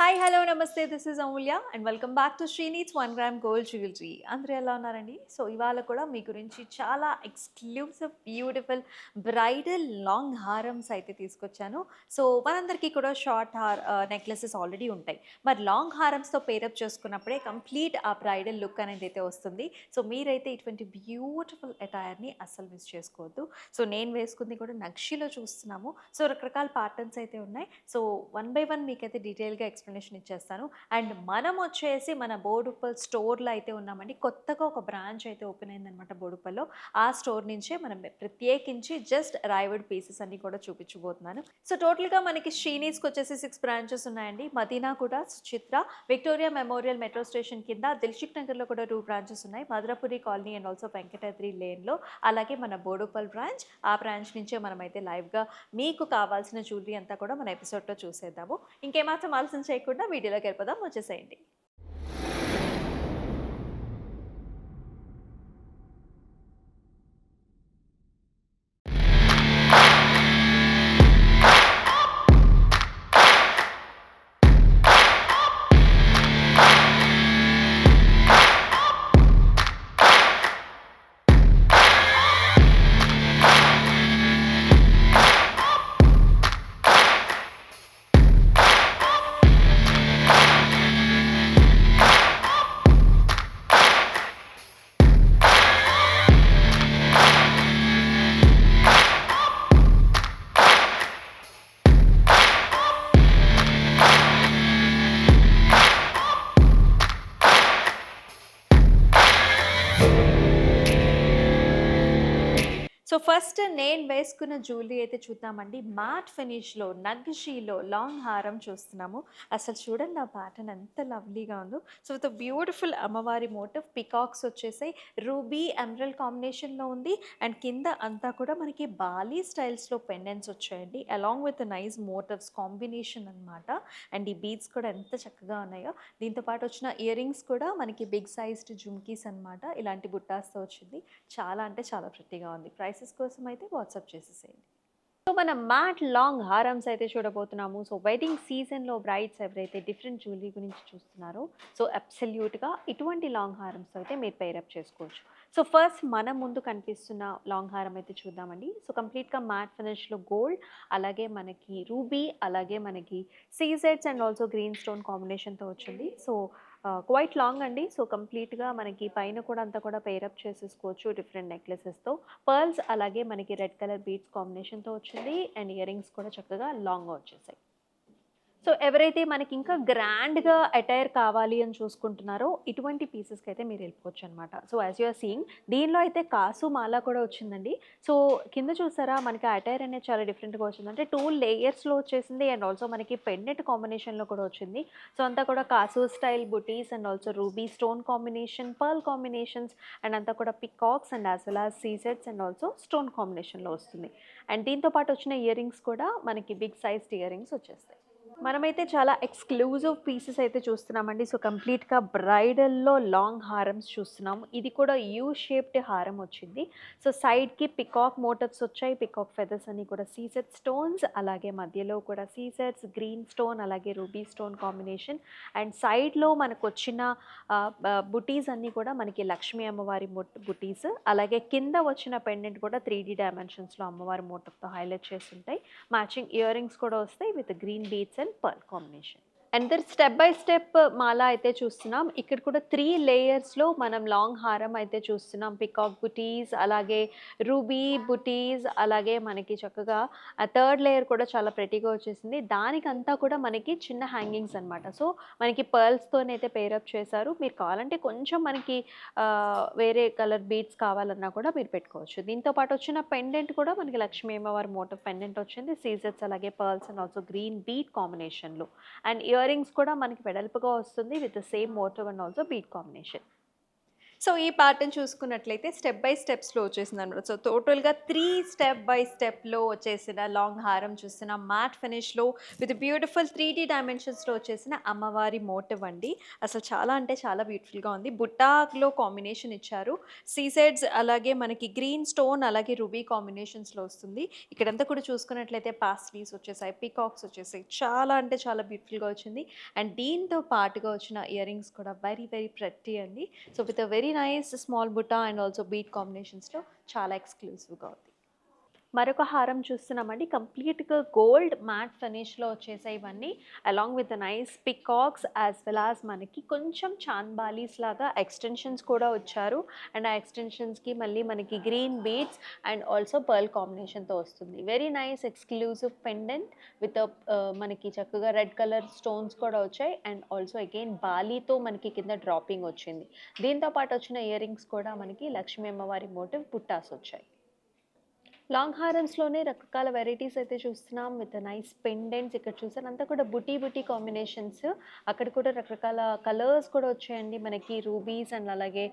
Hi hello నమస్తే this is Amulya and welcome back to Srineeds 1 gram gold jewellery. అందరూ ఎలా ఉన్నారండి? సో ఇవాళ కూడా మీ గురించి చాలా ఎక్స్క్లూసివ్ బ్యూటిఫుల్ బ్రైడల్ లాంగ్ హారమ్స్ అయితే తీసుకొచ్చాను. సో మనందరికీ కూడా షార్ట్ నెక్లెసెస్ ఆల్రెడీ ఉంటాయి. మరి లాంగ్ హారమ్స్తో పేరప్ చేసుకున్నప్పుడే కంప్లీట్ ఆ బ్రైడల్ లుక్ అనేది అయితే వస్తుంది. సో మీరైతే ఇటువంటి బ్యూటిఫుల్ అటైర్ని అస్సలు మిస్ చేసుకోవద్దు. సో నేను వేసుకుంది కూడా నక్షిలో చూస్తున్నాము. సో రకరకాల ప్యాటర్న్స్ అయితే ఉన్నాయి. సో వన్ బై వన్ మీకైతే డీటెయిల్గా ఎక్స్ప్లెనేషన్ ఇచ్చేస్తాను. అండ్ మనం వచ్చేసి మన బోడుప్పల్ స్టోర్లో అయితే ఉన్నామండి. కొత్తగా ఒక బ్రాంచ్ అయితే ఓపెన్ అయిందనమాట బోడుప్పల్లో. ఆ స్టోర్ నుంచే మనం ప్రత్యేకించి జస్ట్ అరైవ్డ్ పీసెస్ అన్ని కూడా చూపించబోతున్నాను. సో టోటల్గా మనకి శ్రీనీడ్స్కి వచ్చేసి 6 బ్రాంచెస్ ఉన్నాయండి. మదీనా కూడా, Suchitra, Victoria memorial metro station కింద, దిల్షుక్ నగర్లో కూడా 2 బ్రాంచెస్ ఉన్నాయి. Madhurapuri colony and also Venkatadri లేన్లో, అలాగే మన బోడుప్పల్ బ్రాంచ్. ఆ బ్రాంచ్ నుంచే మనమైతే లైవ్గా మీకు కావాల్సిన జ్యువెలరీ అంతా కూడా మన ఎపిసోడ్లో చూసేద్దాము. ఇంకేమాత్రం ఆలస్యం చేయకుండా వీడియోలోకి వెళ్ళిపోదాం. వచ్చేసేయండి. సో ఫస్ట్ నేను వేసుకున్న జ్యువెలరీ అయితే చూద్దామండి. మ్యాట్ ఫినిష్లో నగ్షీలో లాంగ్ హారం చూస్తున్నాము. అసలు చూడండి ఆ ప్యాటర్న్ ఎంత లవ్లీగా ఉందో. సో విత్ బ్యూటిఫుల్ అమ్మవారి మోటివ్, పికాక్స్ వచ్చేసాయి. రూబీ ఎమరల్డ్ కాంబినేషన్లో ఉంది. అండ్ కింద అంతా కూడా మనకి బాలీ స్టైల్స్లో పెండెంట్స్ వచ్చాయండి, along with nice motifs combination అనమాట. అండ్ ఈ బీడ్స్ కూడా ఎంత చక్కగా ఉన్నాయో. దీంతో పాటు వచ్చిన ఇయర్ రింగ్స్ కూడా మనకి బిగ్ సైజ్డ్ జుమ్కీస్ అనమాట. ఇలాంటి బుట్టాస్తో వచ్చింది. చాలా అంటే చాలా ప్రెట్టీగా ఉంది. ప్రైసెస్ కోసం అయితే వాట్సాప్ చేసేసేయండి. సో మనం మ్యాట్ లాంగ్ హారమ్స్ అయితే చూడబోతున్నాము. సో వెడ్డింగ్ సీజన్లో బ్రైడ్స్ ఎవరైతే డిఫరెంట్ జ్యువెలరీ గురించి చూస్తున్నారో, సో అబ్సల్యూట్గా ఇటువంటి లాంగ్ హారమ్స్ అయితే మీరు పేరప్ చేసుకోవచ్చు. సో ఫస్ట్ మన ముందు కనిపిస్తున్న లాంగ్ హారం అయితే చూద్దామండి. సో కంప్లీట్గా మ్యాట్ ఫినిష్లో గోల్డ్, అలాగే మనకి రూబీ, అలాగే మనకి సీజెడ్స్ అండ్ ఆల్సో గ్రీన్ స్టోన్ కాంబినేషన్తో వచ్చింది. సో క్వైట్ లాంగ్ అండి. సో కంప్లీట్గా మనకి పైన కూడా అంతా కూడా పేరప్ చేసేసుకోవచ్చు డిఫరెంట్ నెక్లెసెస్తో. పర్ల్స్ అలాగే మనకి రెడ్ కలర్ బీడ్స్ కాంబినేషన్తో వచ్చింది. అండ్ ఇయర్ రింగ్స్ కూడా చక్కగా లాంగ్గా వచ్చేసాయి. సో ఎవరైతే మనకి ఇంకా గ్రాండ్గా అటైర్ కావాలి అని చూసుకుంటున్నారో ఇటువంటి పీసెస్కి అయితే మీరు వెళ్ళిపోవచ్చు అనమాట. సో యాజ్ యూఆర్ సీయింగ్, దీనిలో అయితే కాసు మాల కూడా వచ్చిందండి. సో కింద చూసారా మనకి అటైర్ అనేది చాలా డిఫరెంట్గా వచ్చింది. అంటే 2 లేయర్స్లో వచ్చేసింది. అండ్ ఆల్సో మనకి పెండెంట్ కాంబినేషన్లో కూడా వచ్చింది. సో అంతా కూడా కాసు స్టైల్ బుటీస్ and also ruby stone combination, pearl combinations, and అంతా కూడా peacocks and as well as సీజెడ్స్ అండ్ ఆల్సో స్టోన్ కాంబినేషన్లో వస్తుంది. అండ్ దీంతో పాటు వచ్చిన ఇయర్ రింగ్స్ కూడా మనకి బిగ్ సైజ్డ్ ఇయర్ రింగ్స్ వచ్చేస్తాయి. మనమైతే చాలా ఎక్స్క్లూజివ్ పీసెస్ అయితే చూస్తున్నామండి. సో కంప్లీట్గా బ్రైడల్లో లాంగ్ హారమ్స్ చూస్తున్నాము. ఇది కూడా యూ షేప్డ్ హారం వచ్చింది. సో సైడ్కి పికాక్ మోటివ్స్ వచ్చాయి. పికాక్ ఫెదర్స్ అన్ని కూడా సీజెడ్ స్టోన్స్, అలాగే మధ్యలో కూడా సీజెడ్స్, గ్రీన్ స్టోన్, అలాగే రూబీ స్టోన్ కాంబినేషన్. అండ్ సైడ్లో మనకు వచ్చిన బుటీస్ అన్నీ కూడా మనకి లక్ష్మీ అమ్మవారి బుటీస్, అలాగే కింద వచ్చిన పెండెంట్ కూడా 3D డైమెన్షన్స్లో అమ్మవారి మోటివ్తో హైలైట్ చేసి ఉంటాయి. మ్యాచింగ్ ఇయర్ రింగ్స్ కూడా వస్తాయి with green beads and pearl combination. And దర్ స్టెప్ బై స్టెప్ మాల అయితే చూస్తున్నాం. ఇక్కడ కూడా 3 లేయర్స్లో మనం లాంగ్ హారం అయితే చూస్తున్నాం. పికాక్ బుటీస్, అలాగే రూబీ బుటీస్, అలాగే మనకి చక్కగా ఆ 3rd లేయర్ కూడా చాలా ప్రెటీగా వచ్చేసింది. దానికంతా కూడా మనకి చిన్న హ్యాంగింగ్స్ అనమాట. సో మనకి పర్ల్స్తోనైతే పేరప్ చేశారు. మీరు కావాలంటే కొంచెం మనకి వేరే కలర్ బీడ్స్ కావాలన్నా కూడా మీరు పెట్టుకోవచ్చు. దీంతో పాటు వచ్చిన పెండెంట్ కూడా మనకి లక్ష్మీ అమ్మవారి మోటివ్ పెండెంట్ వచ్చింది. సీజెట్స్ అలాగే pearls and also green bead కాంబినేషన్లో. అండ్ ఇయర్ రింగ్స్ కూడా మనకి వెడల్పుగా వస్తుంది with the same motif and also bead combination. So, ఈ ప్యాటర్న్ చూసుకున్నట్లయితే స్టెప్ బై స్టెప్స్‌లో వచ్చేసిందనమాట. సో, టోటల్‌గా 3 స్టెప్ బై స్టెప్‌లో వచ్చేసిన లాంగ్ హారం చూస్తున్నాం. మ్యాట్ ఫినిష్‌లో విత్ బ్యూటిఫుల్ 3 డైమెన్షన్స్‌లో వచ్చేసిన అమ్మవారి మోటివ్ అండి. అసలు చాలా అంటే చాలా బ్యూటిఫుల్‌గా ఉంది. బుట్టాలో కాంబినేషన్ ఇచ్చారు. సీసైడ్స్ అలాగే మనకి గ్రీన్ స్టోన్ అలాగే రూబీ కాంబినేషన్స్‌లో వస్తుంది. ఇక్కడంతా కూడా చూసుకున్నట్లయితే పాస్లీస్ వచ్చేసాయి, పీకాక్స్ వచ్చేసాయి. చాలా అంటే చాలా బ్యూటిఫుల్‌గా వచ్చింది. అండ్ దీంతో పాటుగా వచ్చిన ఇయర్ రింగ్స్ కూడా వెరీ వెరీ ప్రెట్టీ అండి. So with a very nice small బుట్ట అండ్ ఆల్సో బీట్ కాంబినేషన్స్‌లో చాలా ఎక్స్‌క్లూజివ్‌గా ఉంది. మరొక హారం చూస్తున్నామండి. కంప్లీట్‌గా గోల్డ్ మ్యాట్ ఫినిష్‌లో వచ్చేసాయి ఇవన్నీ. Along with nice peacocks as well as మనకి కొంచెం చాంద్ బాలీస్ లాగా ఎక్స్‌టెన్షన్స్ కూడా వచ్చారు. అండ్ ఆ ఎక్స్‌టెన్షన్స్‌కి మళ్ళీ మనకి green beads and also pearl కాంబినేషన్‌తో వస్తుంది. Very nice exclusive pendant with మనకి చక్కగా రెడ్ కలర్ స్టోన్స్ కూడా వచ్చాయి. అండ్ ఆల్సో అగైన్ బాలీతో మనకి కింద డ్రాపింగ్ వచ్చింది. దీంతో పాటు వచ్చిన ఇయర్ రింగ్స్ కూడా మనకి లక్ష్మీ అమ్మవారి మోటివ్ బుట్టాస్ వచ్చాయి. లాంగ్ హారమ్స్‌లోనే రకరకాల వెరైటీస్ అయితే చూస్తున్నాం. విత్ నైస్ పెండెంట్స్ ఇక్కడ చూసారు అంతా కూడా బుటీ బుటీ కాంబినేషన్స్. అక్కడ కూడా రకరకాల కలర్స్ కూడా వచ్చాయండి. మనకి రూబీస్ అండ్ అలాగే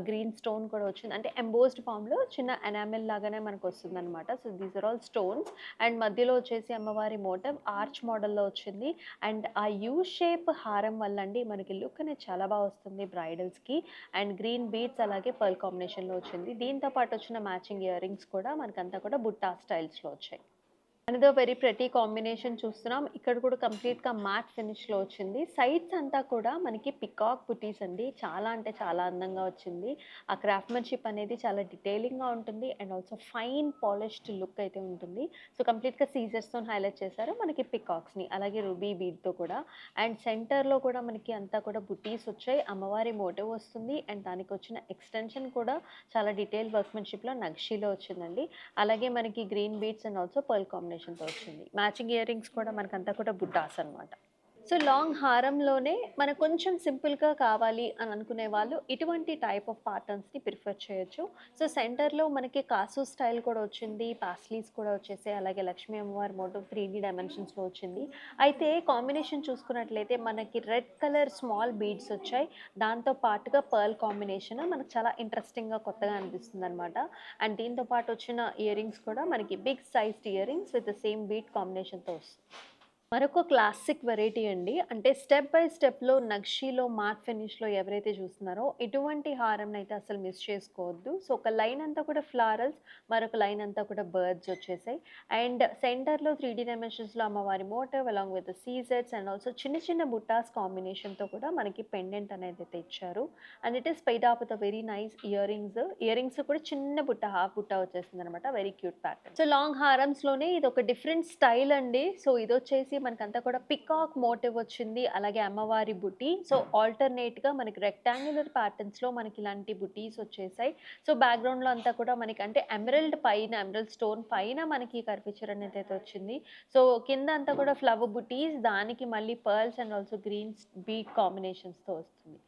గ్రీన్ స్టోన్ కూడా వచ్చింది. అంటే ఎంబోస్డ్ ఫార్మ్‌లో చిన్న ఎనామెల్ లాగానే మనకొస్తుందనమాట. So, these are all stones. And మధ్యలో వచ్చేసి అమ్మవారి మోటివ్ ఆర్చ్ మోడల్‌లో వచ్చింది. అండ్ ఆ యూ షేప్ హారం వల్ల అండి మనకి లుక్ అనేది చాలా బాగా వస్తుంది బ్రైడల్స్‌కి. అండ్ గ్రీన్ బీడ్స్ అలాగే పర్ల్ కాంబినేషన్‌లో వచ్చింది. దీంతో పాటు వచ్చిన మ్యాచింగ్ ఇయర్ రింగ్స్ కూడా మనకంతా కూడా బుట్టా స్టైల్స్‌లో వచ్చాయి. అనదర్ వెరీ ప్రెటీ కాంబినేషన్ చూస్తున్నాం. ఇక్కడ కూడా కంప్లీట్‌గా మ్యాట్ ఫినిష్‌లో వచ్చింది. సైడ్స్ అంతా కూడా మనకి పికాక్ బుటీస్ అండి. చాలా అంటే చాలా అందంగా వచ్చింది. ఆ క్రాఫ్ట్‌మన్‌షిప్ అనేది చాలా డీటెయిలింగ్‌గా ఉంటుంది. And also fine polished look అయితే ఉంటుంది. సో, కంప్లీట్‌గా సీజర్స్‌తోని హైలైట్ చేశారు. మనకి పికాక్స్‌ని అలాగే రూబీ బీడ్‌తో కూడా. అండ్ సెంటర్‌లో కూడా మనకి అంతా కూడా బుటీస్ వచ్చాయి. అమ్మవారి మోటివ్ వస్తుంది. అండ్ దానికొచ్చిన ఎక్స్‌టెన్షన్ కూడా చాలా డీటెయిల్ వర్క్‌మన్‌షిప్‌లో నక్షీలో వచ్చిందండి. అలాగే మనకి green beads and also pearl కాంబినేషన్‌తో వచ్చింది. మ్యాచింగ్ ఇయర్ రింగ్స్ కూడా మనకంతా కూడా బుట్టాస్ అనమాట. సో, లాంగ్ హారంలోనే మనకు కొంచెం సింపుల్‌గా కావాలి అని అనుకునే వాళ్ళు ఇటువంటి టైప్ ఆఫ్ ప్యాటర్న్స్‌ని ప్రిఫర్ చేయొచ్చు. సో, సెంటర్‌లో మనకి కాసు స్టైల్ కూడా వచ్చింది. పాస్లీస్ కూడా వచ్చేసాయి. అలాగే లక్ష్మీ అమ్మవారి మోటివ్ 3 డైమెన్షన్స్‌లో వచ్చింది. అయితే కాంబినేషన్ చూసుకున్నట్లయితే మనకి రెడ్ కలర్ స్మాల్ బీడ్స్ వచ్చాయి. దాంతో పాటుగా పర్ల్ కాంబినేషన్ మనకు చాలా ఇంట్రెస్టింగ్‌గా కొత్తగా అనిపిస్తుందనమాట. అండ్ దీంతో పాటు వచ్చిన ఇయర్ రింగ్స్ కూడా మనకి big sized earrings with same bead కాంబినేషన్‌తో వస్తుంది. మరొక క్లాసిక్ వెరైటీ అండి. అంటే స్టెప్ బై స్టెప్‌లో నక్షీలో, మాట్ ఫినిష్‌లో ఎవరైతే చూస్తున్నారో ఇటువంటి హారంనైతే అసలు మిస్ చేసుకోవద్దు. సో, ఒక లైన్ అంతా కూడా ఫ్లారల్స్, మరొక లైన్ అంతా కూడా బర్డ్స్ వచ్చేసాయి. అండ్ సెంటర్‌లో 3 డైమెన్షన్స్‌లో అమ్మవారి మోటివ్ అలాంగ్ విత్ సీజెడ్స్ అండ్ ఆల్సో చిన్న చిన్న బుట్టాస్ కాంబినేషన్‌తో కూడా మనకి పెండెంట్ అనేదైతే ఇచ్చారు. And it is paired up with a very nice earrings. Earrings కూడా చిన్న బుట్ట, హాఫ్ బుట్ట వచ్చేసిందనమాట. Very cute pattern. So, long హారమ్స్‌లోనే ఇదొక డిఫరెంట్ స్టైల్ అండి. సో, ఇదొచ్చేసి మనకంతా కూడా పికాక్ మోటివ్ వచ్చింది. అలాగే అమ్మవారి బుటీ. సో, ఆల్టర్‌నేట్‌గా మనకి రెక్టాంగులర్ ప్యాటర్న్స్‌లో మనకి ఇలాంటి బుటీస్ వచ్చేసాయి. సో, బ్యాక్‌గ్రౌండ్‌లో అంతా కూడా మనకి అంటే ఎమరల్డ్ పైన ఎమరల్డ్ స్టోన్ పైన మనకి కర్వేచర్ అనేదైతే వచ్చింది. సో, కింద అంతా కూడా ఫ్లవర్ బుటీస్ దానికి మళ్ళీ pearls and also greens bead కాంబినేషన్స్‌తో వస్తుంది.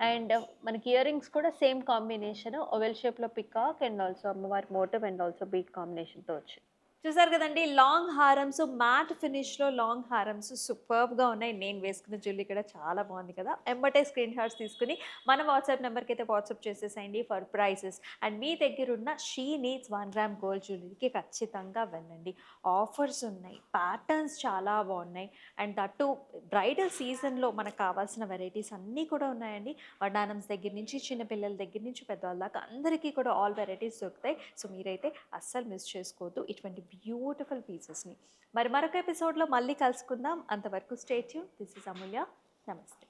అండ్ మనకి ఇయర్ రింగ్స్ కూడా సేమ్ కాంబినేషన్ ఓవెల్ షేప్‌లో పికాక్ అండ్ ఆల్సో అమ్మవారి మోటివ్ అండ్ ఆల్సో బీట్ కాంబినేషన్‌తో వచ్చింది. చూసారు కదండీ! లాంగ్ హారమ్స్, మ్యాట్ ఫినిష్‌లో లాంగ్ హారమ్స్ సూపర్బ్‌గా ఉన్నాయి. నేను వేసుకున్న జ్యువెలరీ కూడా చాలా బాగుంది కదా! ఎంబటే స్క్రీన్ షాట్స్ తీసుకొని మన వాట్సాప్ నంబర్‌కైతే వాట్సాప్ చేసేసేయండి ఫర్ ప్రైజెస్. అండ్ మీ దగ్గరున్న షీ నీడ్స్ 1 గ్రామ్ గోల్డ్ జ్యువెలరీకి ఖచ్చితంగా వెళ్ళండి. ఆఫర్స్ ఉన్నాయి. ప్యాటర్న్స్ చాలా బాగున్నాయి. అండ్ దట్ టూ బ్రైడల్ సీజన్‌లో మనకు కావాల్సిన వెరైటీస్ అన్నీ కూడా ఉన్నాయండి. వడ్డానమ్స్ దగ్గర నుంచి, చిన్న పిల్లల దగ్గర నుంచి పెద్దవాళ్ళ దాకా అందరికీ కూడా ఆల్ వెరైటీస్ దొరుకుతాయి. సో, మీరైతే అస్సలు మిస్ చేసుకోవద్దు ఇటువంటి బ్యూటిఫుల్ పీసెస్‌ని. మరి మరొక ఎపిసోడ్‌లో మళ్ళీ కలుసుకుందాం. అంతవరకు స్టే ట్యూన్. దిస్ ఈజ్ అమూల్య. నమస్తే.